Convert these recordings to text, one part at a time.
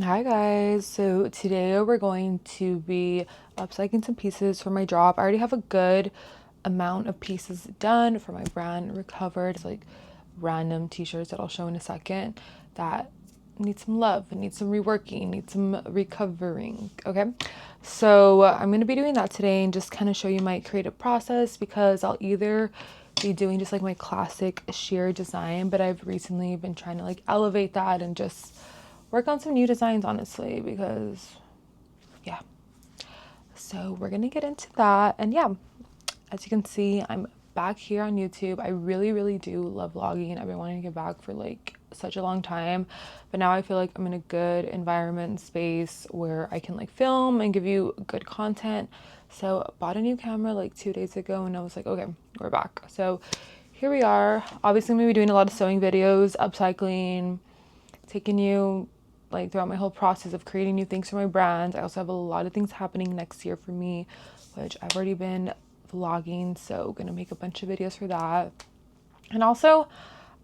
Hi guys, so today we're going to be upcycling some pieces for my drop. I already have a good amount of pieces done for my brand Recovered. It's like random t-shirts that I'll show in a second that need some love, need some reworking, need some recovering. Okay, so I'm going to be doing that today and just kind of show you my creative process, because I'll either be doing just like my classic sheer design, but I've recently been trying to like elevate that and just work on some new designs, honestly, because yeah. So we're gonna get into that. And yeah, as you can see, I'm back here on YouTube. I really do love vlogging. I've been wanting to get back for like such a long time, but now I feel like I'm in a good environment and space where I can like film and give you good content. So I bought a new camera like 2 days ago and I was like, okay, we're back. So here we are. Obviously I'm gonna be doing a lot of sewing videos, upcycling, taking you like throughout my whole process of creating new things for my brand. I also have a lot of things happening next year for me, which I've already been vlogging, so gonna make a bunch of videos for that. And also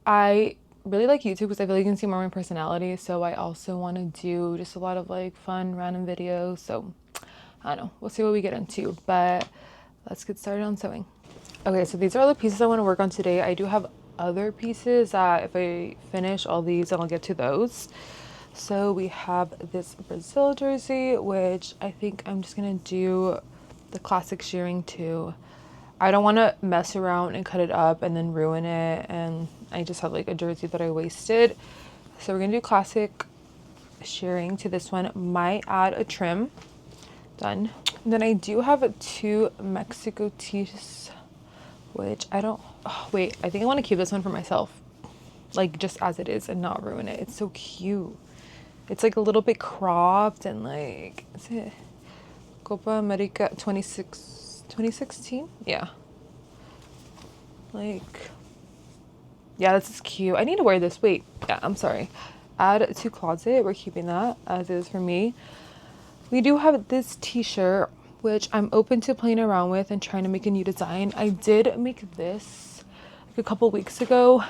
I really like YouTube because I feel like you can see more of my personality, so I also want to do just a lot of like fun random videos. So I don't know, we'll see what we get into, but let's get started on sewing. Okay, so these are all the pieces I want to work on today. I do have other pieces that if I finish all these, then I'll get to those. So we have this Brazil jersey, which I think I'm just gonna do the classic shearing too. I don't want to mess around and cut it up and then ruin it, and I just have like a jersey that I wasted. So we're gonna do classic shearing to this one. Might add a trim. Done. And then I do have two Mexico tees, which I don't, oh, wait, I think I want to keep this one for myself, like just as it is and not ruin it. It's so cute. It's like a little bit cropped and like, is it Copa America 2016? Yeah. Like, yeah, this is cute. I need to wear this. Wait, yeah, I'm sorry. Add to closet. We're keeping that as is for me. We do have this t-shirt, which I'm open to playing around with and trying to make a new design. I did make this like a couple weeks ago.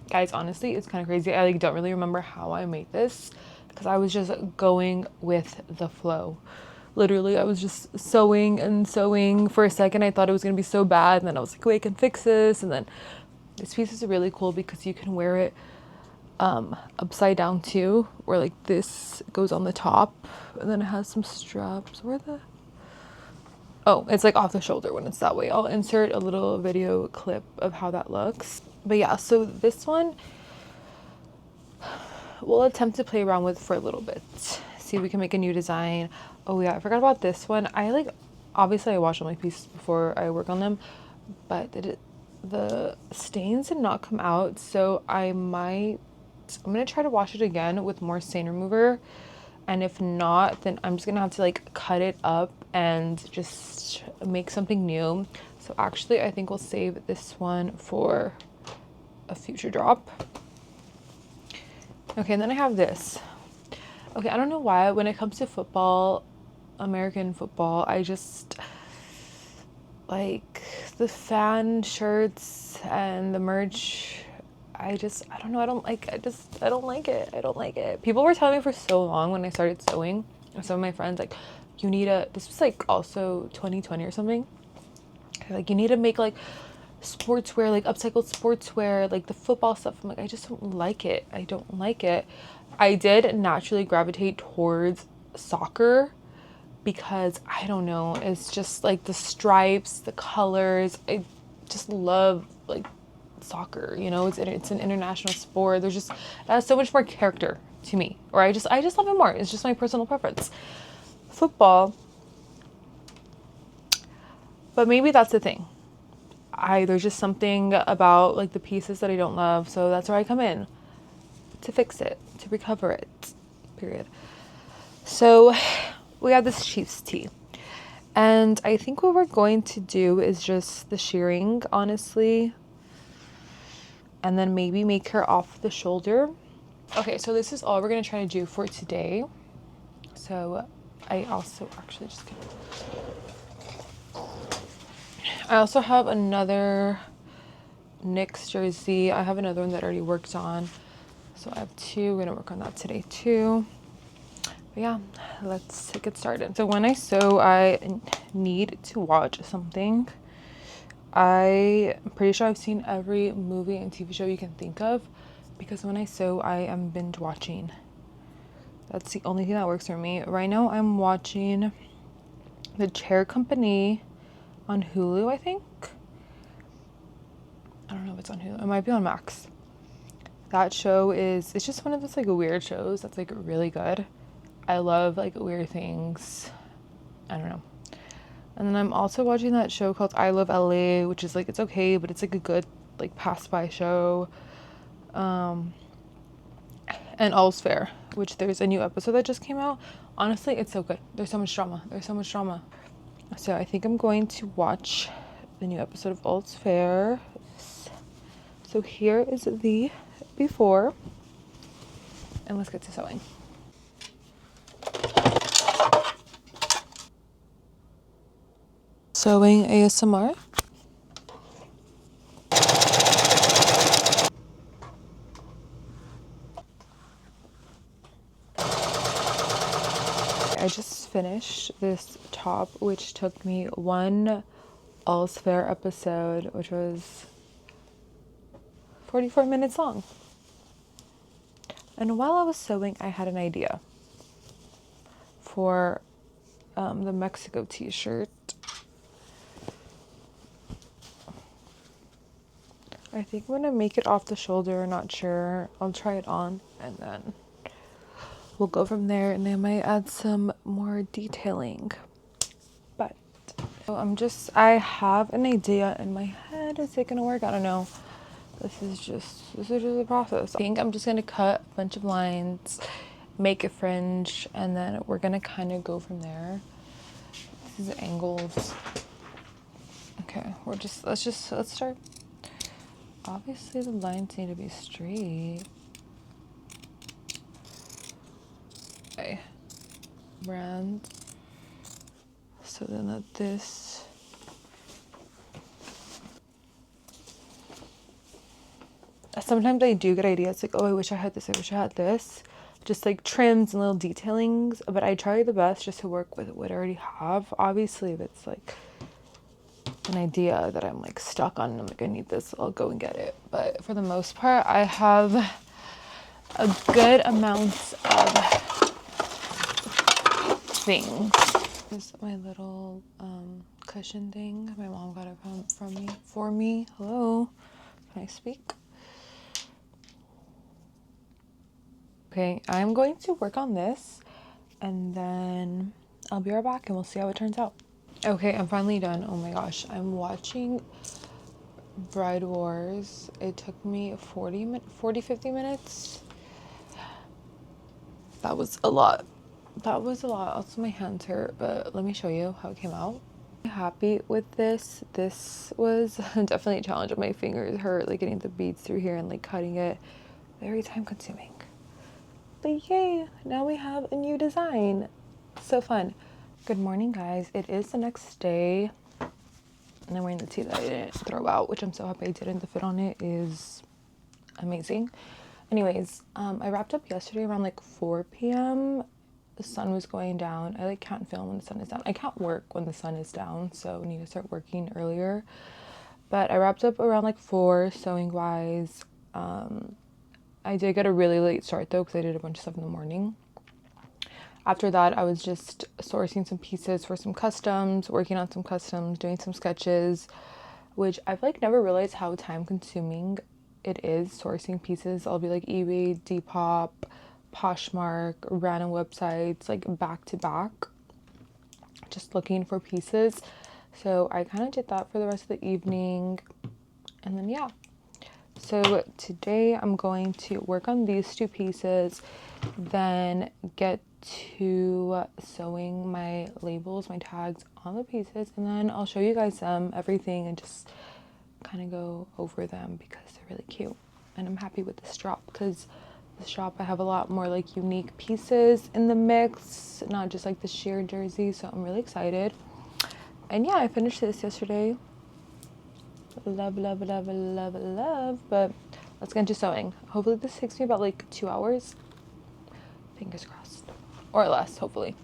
Guys, honestly, it's kind of crazy. I like don't really remember how I made this because I was just going with the flow. Literally, I was just sewing and sewing. For a second, I thought it was going to be so bad. And then I was like, wait, I can fix this. And then this piece is really cool because you can wear it upside down too, where like this goes on the top. And then it has some straps. Where the... Oh, it's like off the shoulder when it's that way. I'll insert a little video clip of how that looks. But yeah, so this one we'll attempt to play around with for a little bit. See if we can make a new design. Oh yeah, I forgot about this one. Obviously I wash all my pieces before I work on them, but the stains did not come out, so I'm gonna try to wash it again with more stain remover. And if not, then I'm just gonna have to like cut it up and just make something new. So actually I think we'll save this one for a future drop. Okay, and then I have this. Okay, I don't know why when it comes to football, American football, I just like the fan shirts and the merch. I don't know. I don't like it. I don't like it. People were telling me for so long when I started sewing. Some of my friends like, you need this was like also 2020 or something. They're like, you need to make like sportswear, like upcycled sportswear, like the football stuff. I'm like, I just don't like it. I don't like it. I did naturally gravitate towards soccer because I don't know, it's just like the stripes, the colors. I just love like soccer, you know, it's an international sport. There's just, it has so much more character to me, or I just love it more. It's just my personal preference. Football, but maybe that's the thing. There's just something about like the pieces that I don't love, so that's where I come in to fix it, to recover it, period. So we have this Chiefs tee, and I think what we're going to do is just the shearing, honestly, and then maybe make her off the shoulder. Okay, so this is all we're gonna try to do for today. So I also actually just kidding. I also have another Knicks jersey. I have another one that I already worked on. So I have two. We're gonna work on that today too. But yeah, let's get started. So when I sew, I need to watch something. I'm pretty sure I've seen every movie and TV show you can think of, because when I sew, I am binge watching. That's the only thing that works for me. Right now, I'm watching The Chair Company on Hulu, I think. I don't know if it's on Hulu. It might be on Max. That show it's just one of those like weird shows that's like really good. I love like weird things. I don't know. And then I'm also watching that show called I Love LA, which is like, it's okay, but it's like a good like pass by show. And All's Fair, which there's a new episode that just came out. Honestly, it's so good. There's so much drama. So I think I'm going to watch the new episode of All's Fair. So here is the before, and let's get to sewing. Sewing ASMR. I just finished this top, which took me one All's Fair episode, which was 44 minutes long. And while I was sewing, I had an idea for the Mexico t-shirt. I think I'm gonna make it off the shoulder, not sure. I'll try it on and then we'll go from there, and I might add some more detailing. But so I have an idea in my head. Is it gonna work? I don't know. This is just a process. I think I'm just gonna cut a bunch of lines, make a fringe, and then we're gonna kind of go from there. These angles. Okay, let's start. Obviously the lines need to be straight. Okay. Brand. So then that this. Sometimes I do get ideas like, oh, I wish I had this, I wish I had this. Just like trims and little detailings, but I try the best just to work with what I already have. Obviously, if it's like an idea that I'm like stuck on and I'm like, I need this, I'll go and get it. But for the most part, I have a good amount of things. This is my little cushion thing. My mom got it for me. Hello, can I speak? Okay, I'm going to work on this and then I'll be right back and we'll see how it turns out. Okay, I'm finally done. Oh my gosh, I'm watching Bride Wars. It took me 50 minutes. That was a lot. Also, my hands hurt, but let me show you how it came out. I'm happy with this. This was definitely a challenge. My fingers hurt, like getting the beads through here and like cutting it. Very time consuming. But yay, now we have a new design. So fun. Good morning, guys. It is the next day. And I'm wearing the tee that I didn't throw out, which I'm so happy I didn't. The fit on it is amazing. Anyways, I wrapped up yesterday around like 4 p.m. The sun was going down. I like can't film when the sun is down. I can't work when the sun is down, so I need to start working earlier. But I wrapped up around like 4 sewing wise. I did get a really late start though because I did a bunch of stuff in the morning. After that, I was just sourcing some pieces for some customs, working on some customs, doing some sketches, which I've like never realized how time consuming it is sourcing pieces. I'll be like eBay, Depop, Poshmark, random websites, like back to back, just looking for pieces. So I kind of did that for the rest of the evening. And then yeah. So today I'm going to work on these 2 pieces, then get to sewing my labels, my tags on the pieces, and then I'll show you guys everything and just kind of go over them because they're really cute. And I'm happy with this drop because this drop I have a lot more like unique pieces in the mix, not just like the sheer jersey, so I'm really excited. And yeah, I finished this yesterday. Love, but let's get into sewing. Hopefully this takes me about like 2 hours. Fingers crossed. or less, hopefully.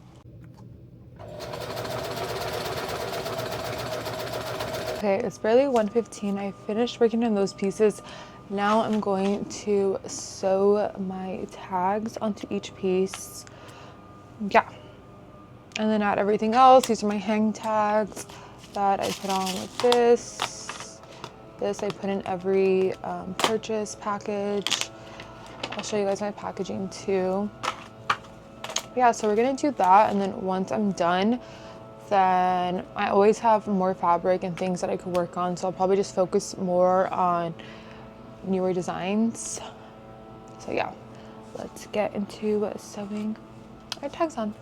Okay, it's barely 1:15. I finished working on those pieces. Now I'm going to sew my tags onto each piece. Yeah. And then add everything else. These are my hang tags that I put on with this. This I put in every purchase package. I'll show you guys my packaging too. Yeah, so we're gonna do that, and then once I'm done, then I always have more fabric and things that I could work on, so I'll probably just focus more on newer designs. So yeah, let's get into sewing our tags on.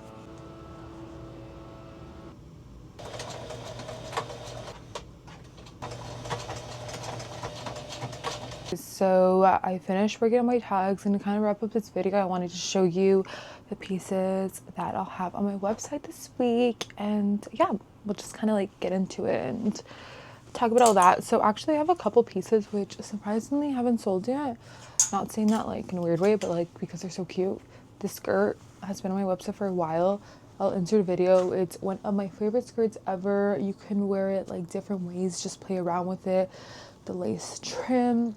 So I finished working on my tags, and to kind of wrap up this video, I wanted to show you the pieces that I'll have on my website this week, and yeah, we'll just kind of like get into it and talk about all that. So actually I have a couple pieces which surprisingly haven't sold yet. Not saying that like in a weird way, but like because they're so cute. This skirt has been on my website for a while. I'll insert a video. It's one of my favorite skirts ever. You can wear it like different ways, just play around with it. The lace trim,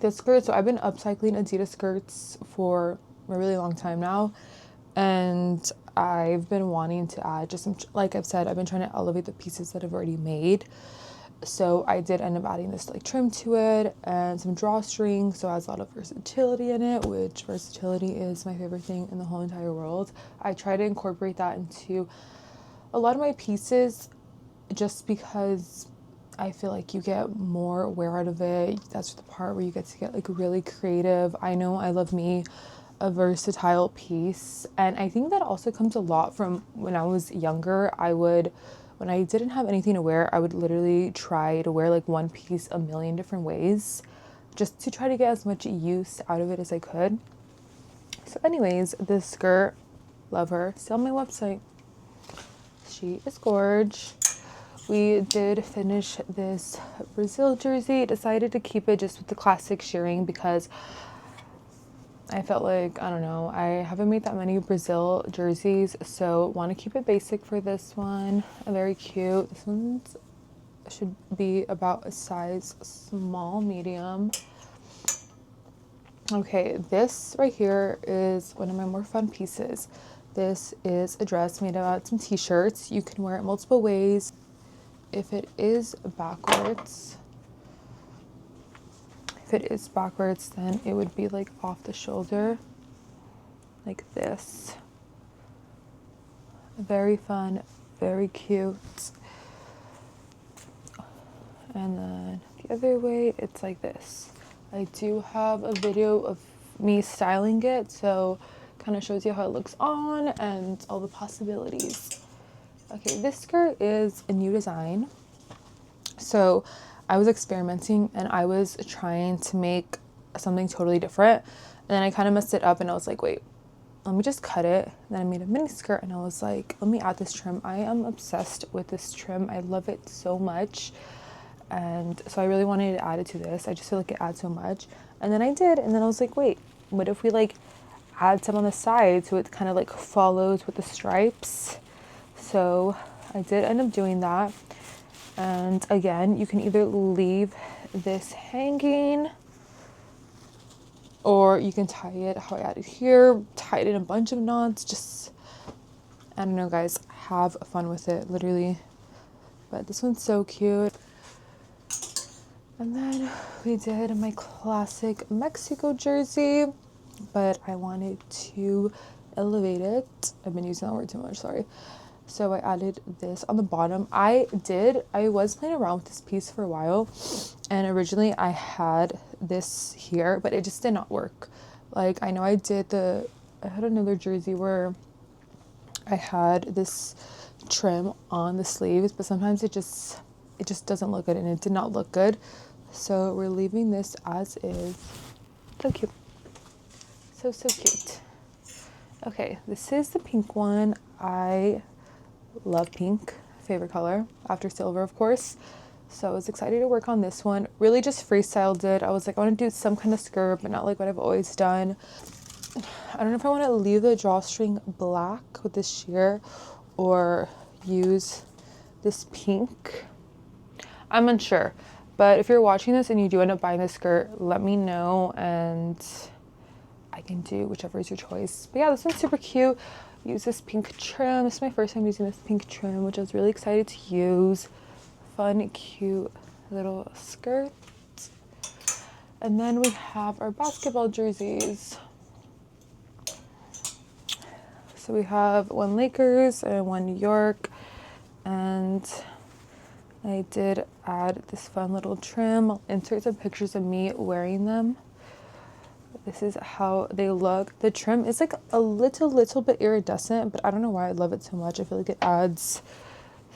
this skirt. So I've been upcycling Adidas skirts for a really long time now, and I've been wanting to add just some, like I've said, I've been trying to elevate the pieces that I've already made. So I did end up adding this like trim to it and some drawstring, so it has a lot of versatility in it, which versatility is my favorite thing in the whole entire world. I try to incorporate that into a lot of my pieces just because I feel like you get more wear out of it. That's the part where you get to get like really creative. I know I love me a versatile piece, and I think that also comes a lot from when I was younger. When I didn't have anything to wear, I would literally try to wear like one piece a million different ways just to try to get as much use out of it as I could. So anyways, this skirt, love her, still on my website. She is gorge. We did finish this Brazil jersey. Decided to keep it just with the classic shearing because I felt like, I don't know, I haven't made that many Brazil jerseys, so want to keep it basic for this one. Very cute. This one should be about a size small, medium. Okay, this right here is one of my more fun pieces. This is a dress made out of some t-shirts. You can wear it multiple ways. If it is backwards, then it would be like off the shoulder, like this. Very fun, very cute. And then the other way, it's like this. I do have a video of me styling it, so kind of shows you how it looks on and all the possibilities. Okay, this skirt is a new design. So I was experimenting and I was trying to make something totally different. And then I kind of messed it up and I was like, wait, let me just cut it. And then I made a mini skirt and I was like, let me add this trim. I am obsessed with this trim. I love it so much. And so I really wanted to add it to this. I just feel like it adds so much. And then I did. And then I was like, wait, what if we like add some on the side so it kind of like follows with the stripes? So I did end up doing that. And again, you can either leave this hanging or you can tie it how I added here, tie it in a bunch of knots. Just, I don't know, guys, have fun with it, literally. But this one's so cute. And then we did my classic Mexico jersey, but I wanted to elevate it. I've been using that word too much, sorry. So I added this on the bottom. I was playing around with this piece for a while, and originally I had this here, but it just did not work. Like, I know I had another jersey where I had this trim on the sleeves, but sometimes it just doesn't look good, and it did not look good. So we're leaving this as is. So cute. So cute. Okay, this is the pink one. I love pink, favorite color after silver, of course. So I was excited to work on this one. Really just freestyled it. I was like, I want to do some kind of skirt, but not like what I've always done. I don't know if I want to leave the drawstring black with this sheer or use this pink. I'm unsure, but if you're watching this and you do end up buying this skirt, let me know and I can do whichever is your choice. But yeah, this one's super cute. Use this pink trim. This is my first time using this pink trim, which I was really excited to use. Fun, cute little skirt. And then we have our basketball jerseys. So we have one Lakers and one New York. And I did add this fun little trim. I'll insert some pictures of me wearing them. This is how they look. The trim is like a little bit iridescent, but I don't know why I love it so much. I feel like it adds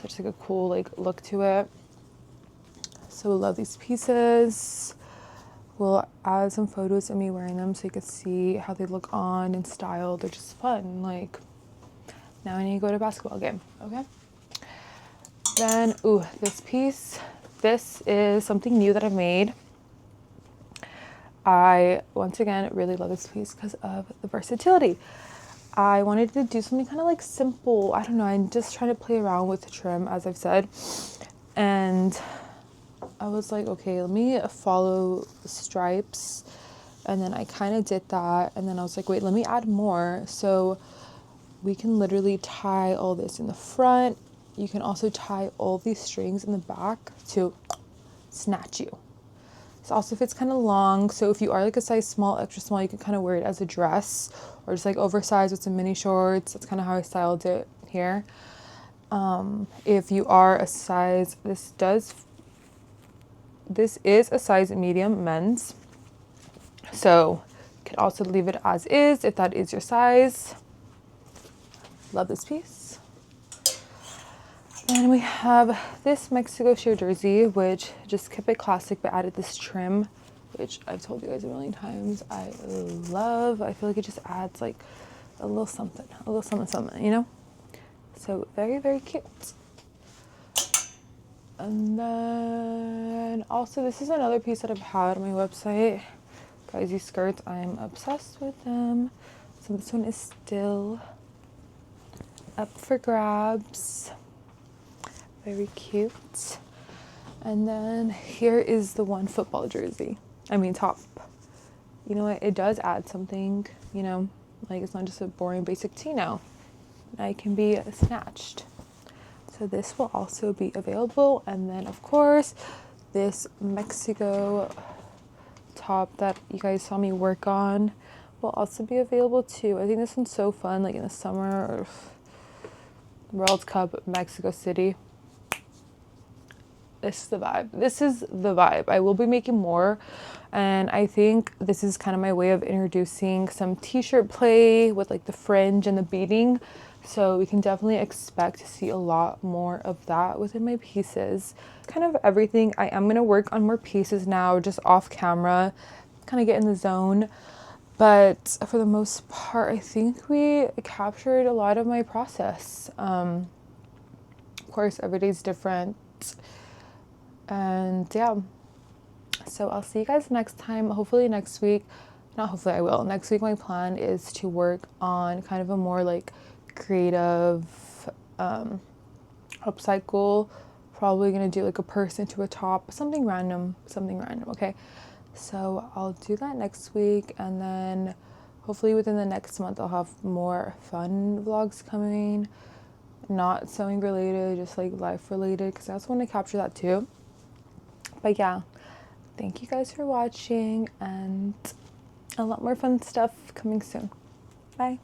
such like a cool like look to it. So we love these pieces. We'll add some photos of me wearing them so you can see how they look on and styled. They're just fun. Like, now I need to go to a basketball game, okay? Then, ooh, this piece. This is something new that I've made. I, once again, really love this piece because of the versatility. I wanted to do something kind of like simple. I don't know, I'm just trying to play around with the trim, as I've said. And I was like, okay, let me follow the stripes. And then I kind of did that. And then I was like, wait, let me add more. So we can literally tie all this in the front. You can also tie all these strings in the back to snatch you. So also fits kind of long. So if you are like a size small, extra small, you can kind of wear it as a dress or just like oversized with some mini shorts. That's kind of how I styled it here. If you are a size, this is a size medium men's. So you can also leave it as is if that is your size. Love this piece. Then we have this Mexico sheer jersey, which just kept it classic but added this trim, which I've told you guys a million times I love. I feel like it just adds like a little something, you know? So very, very cute. And then also this is another piece that I've had on my website. Guys, these skirts, I'm obsessed with them. So this one is still up for grabs. Very cute. And then here is the one football jersey. I mean top. You know what? It does add something, you know, like it's not just a boring basic tee now. Now it can be snatched. So this will also be available. And then of course, this Mexico top that you guys saw me work on will also be available too. I think this one's so fun, like in the summer or World Cup, Mexico City. This is the vibe. This is the vibe. I will be making more, and I think this is kind of my way of introducing some t-shirt play with like the fringe and the beading. So we can definitely expect to see a lot more of that within my pieces. Kind of everything. I am going to work on more pieces now, just off camera, kind of get in the zone. But for the most part, I think we captured a lot of my process. Of course, every day's different. And yeah, so I'll see you guys next time. Hopefully next week, not hopefully I will. Next week, my plan is to work on kind of a more like creative upcycle. Probably gonna do like a purse into a top, something random, okay? So I'll do that next week, and then hopefully within the next month I'll have more fun vlogs coming, not sewing related, just like life related, because I also want to capture that too. But yeah, thank you guys for watching, and a lot more fun stuff coming soon. Bye.